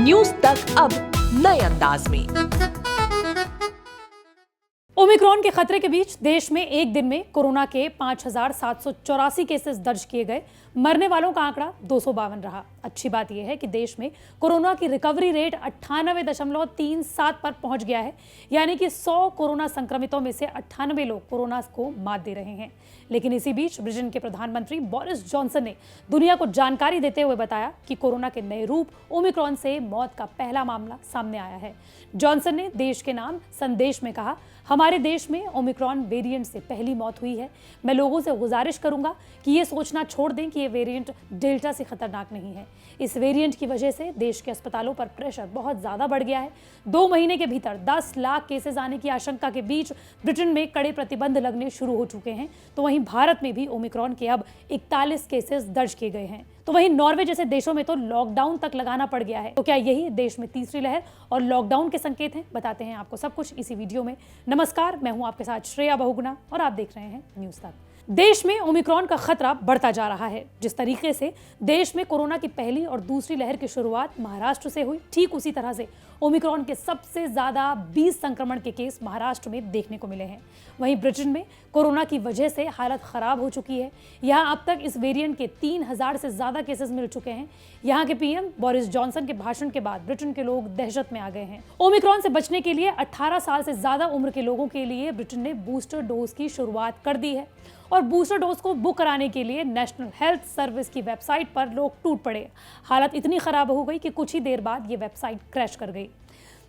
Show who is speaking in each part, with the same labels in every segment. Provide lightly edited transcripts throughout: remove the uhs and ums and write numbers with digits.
Speaker 1: News तक अब नए अंदाज में।
Speaker 2: ओमिक्रॉन के खतरे के बीच देश में एक दिन में कोरोना के 5,784 केसेस दर्ज किए गए। मरने वालों का आंकड़ा 252 रहा। अच्छी बात यह है कि देश में कोरोना की रिकवरी रेट 98.37 पर पहुंच गया है, यानी कि 100 कोरोना संक्रमितों में से 98 लोग कोरोना को मात दे रहे हैं। लेकिन इसी बीच ब्रिटेन के प्रधानमंत्री बोरिस जॉनसन ने दुनिया को जानकारी देते हुए बताया कि कोरोना के नए रूप ओमिक्रॉन से मौत का पहला मामला सामने आया है। जॉनसन ने देश के नाम संदेश में कहा, हमारे देश में ओमिक्रॉन वेरिएंट से पहली मौत हुई है। मैं लोगों से गुजारिश करूंगा कि ये सोचना छोड़ दें कि ये वेरिएंट डेल्टा से खतरनाक नहीं है। इस वेरिएंट की वजह से देश के अस्पतालों पर प्रेशर बहुत ज्यादा बढ़ गया है। 2 महीने के भीतर 10 लाख केसेस आने की आशंका के बीच ब्रिटेन में कड़े प्रतिबंध लगने शुरू हो चुके हैं। तो वहीं भारत में भी ओमिक्रॉन के अब 41 केसेस दर्ज किए गए हैं। तो वहीं नॉर्वे जैसे देशों में तो लॉकडाउन तक लगाना पड़ गया है। तो क्या यही देश में तीसरी लहर और लॉकडाउन के संकेत हैं? बताते हैं आपको सब कुछ इसी वीडियो में। नमस्कार, मैं हूं आपके साथ श्रेया बहुगुणा और आप देख रहे हैं न्यूज तक। देश में ओमिक्रॉन का खतरा बढ़ता जा रहा है। जिस तरीके से देश में कोरोना की पहली और दूसरी लहर की शुरुआत महाराष्ट्र से हुई, ठीक उसी तरह से ओमिक्रॉन के सबसे ज्यादा 20 संक्रमण के केस महाराष्ट्र में देखने को मिले हैं। वहीं ब्रिटेन में कोरोना की वजह से हालत खराब हो चुकी है। यहाँ अब तक इस वेरिएंट के 3000 से ज्यादा केसेस मिल चुके हैं। यहाँ के पीएम बोरिस जॉनसन के भाषण के बाद ब्रिटेन के लोग दहशत में आ गए हैं। ओमिक्रॉन से बचने के लिए 18 साल से ज्यादा उम्र के लोगों के लिए ब्रिटेन ने बूस्टर डोज की शुरुआत कर दी है और बूस्टर डोज को बुक कराने के लिए नेशनल हेल्थ सर्विस की वेबसाइट पर लोग टूट पड़े। हालत इतनी खराब हो गई कि कुछ ही देर बाद ये वेबसाइट क्रैश कर गई।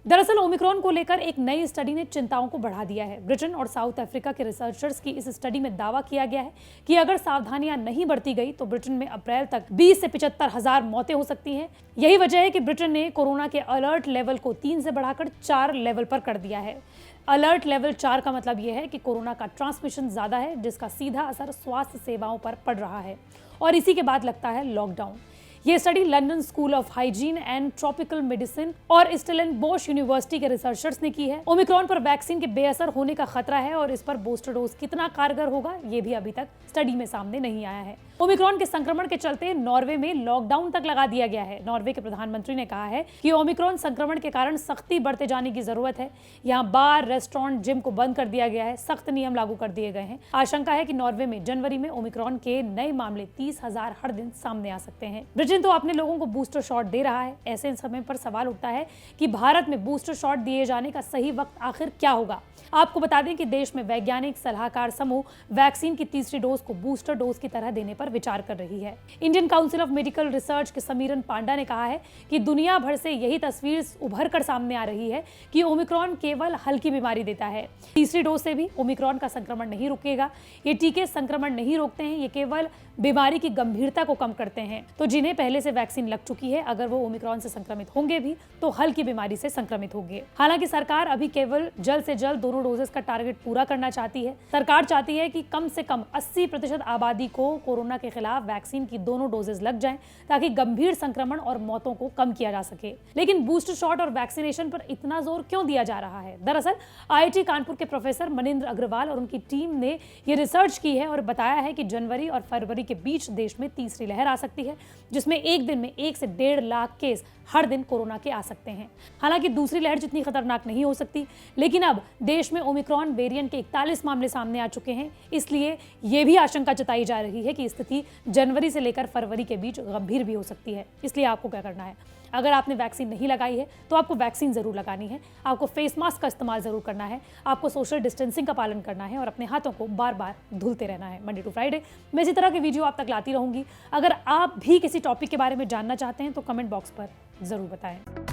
Speaker 2: दरअसल ओमिक्रॉन को लेकर एक नई स्टडी ने चिंताओं को बढ़ा दिया है। ब्रिटेन और साउथ अफ्रीका के रिसर्चर्स की इस स्टडी में दावा किया गया है कि अगर सावधानियां नहीं बरती गई तो ब्रिटेन में अप्रैल तक 20 से 75,000 मौतें हो सकती हैं। यही वजह है कि ब्रिटेन ने कोरोना के अलर्ट लेवल को 3 से बढ़ाकर 4 लेवल पर कर दिया है। अलर्ट लेवल 4 का मतलब यह है कि कोरोना का ट्रांसमिशन ज्यादा है, जिसका सीधा असर स्वास्थ्य सेवाओं पर पड़ रहा है और इसी के बाद लगता है लॉकडाउन। ये study London school of hygiene and tropical medicine और स्टेलेनबोश यूनिवर्सिटी के रिसर्चर्स ने की है। ओमिक्रॉन पर वैक्सीन के बेअसर होने का खतरा है और इस पर बूस्टर डोज कितना कारगर होगा ये भी अभी तक स्टडी में सामने नहीं आया है। ओमिक्रॉन के संक्रमण के चलते नॉर्वे में लॉकडाउन तक लगा दिया गया है। नॉर्वे के प्रधानमंत्री ने कहा है कि ओमिक्रॉन संक्रमण के कारण सख्ती बढ़ते जाने की जरूरत है। यहाँ बार, रेस्टोरेंट, जिम को बंद कर दिया गया है। सख्त नियम लागू कर दिए गए हैं। आशंका है कि नॉर्वे में जनवरी में ओमिक्रॉन के नए मामले 30,000 हर दिन सामने आ सकते हैं। ब्रिटेन तो अपने लोगों को बूस्टर शॉट दे रहा है। ऐसे समय पर सवाल उठता है कि भारत में बूस्टर शॉट दिए जाने का सही वक्त आखिर क्या होगा। आपको बता दें कि देश में वैज्ञानिक सलाहकार समूह वैक्सीन की तीसरी डोज को बूस्टर डोज की तरह देने पर विचार कर रही है। Indian council of medical research के समीरन पांडा ने कहा है कि दुनिया भर से यही तस्वीर उभर कर सामने आ रही है कि ओमिक्रॉन केवल हल्की बीमारी देता है। तीसरी डोज से भी ओमिक्रॉन का संक्रमण नहीं रुकेगा। ये टीके संक्रमण नहीं रोकते हैं, ये केवल बीमारी की गंभीरता को कम करते हैं। तो जिन्हें पहले से वैक्सीन लग चुकी है, अगर वो ओमिक्रॉन से संक्रमित होंगे भी तो हल्की बीमारी से संक्रमित होंगे। हालांकि सरकार अभी केवल जल्द से जल्द दोनों डोजेस का टारगेट पूरा करना चाहती है। सरकार चाहती है कि कम से कम 80% आबादी को कोरोना के खिलाफ वैक्सीन की दोनों डोजेस लग जाएं, ताकि गंभीर संक्रमण और मौतों को कम किया जा सके। लेकिन बूस्टर शॉट और वैक्सीनेशन पर इतना जोर क्यों दिया जा रहा है? दरअसल IIT कानपुर के प्रोफेसर मनिंद्र अग्रवाल और उनकी टीम ने ये रिसर्च की है और बताया है कि जनवरी और फरवरी के बीच देश में तीसरी लहर आ सकती है, जिसमें एक दिन में 1 से 1.5 लाख केस हर दिन कोरोना के आ सकते हैं। हालांकि दूसरी लहर जितनी खतरनाक नहीं हो सकती, लेकिन अब देश में ओमिक्रॉन वेरिएंट के 41 मामले सामने आ चुके हैं। इसलिए यह भी आशंका जताई जा रही है कि स्थिति जनवरी से लेकर फरवरी के बीच गंभीर भी हो सकती है। इसलिए आपको क्या करना है? अगर आपने वैक्सीन नहीं लगाई है तो आपको वैक्सीन जरूर लगानी है। आपको फेस मास्क का इस्तेमाल जरूर करना है। आपको सोशल डिस्टेंसिंग का पालन करना है और अपने हाथों को बार बार धुलते रहना है। मंडे टू फ्राइडे मैं इसी तरह के वीडियो आप तक लाती रहूंगी। अगर आप भी किसी टॉपिक के बारे में जानना चाहते हैं तो कमेंट बॉक्स पर जरूर बताएं।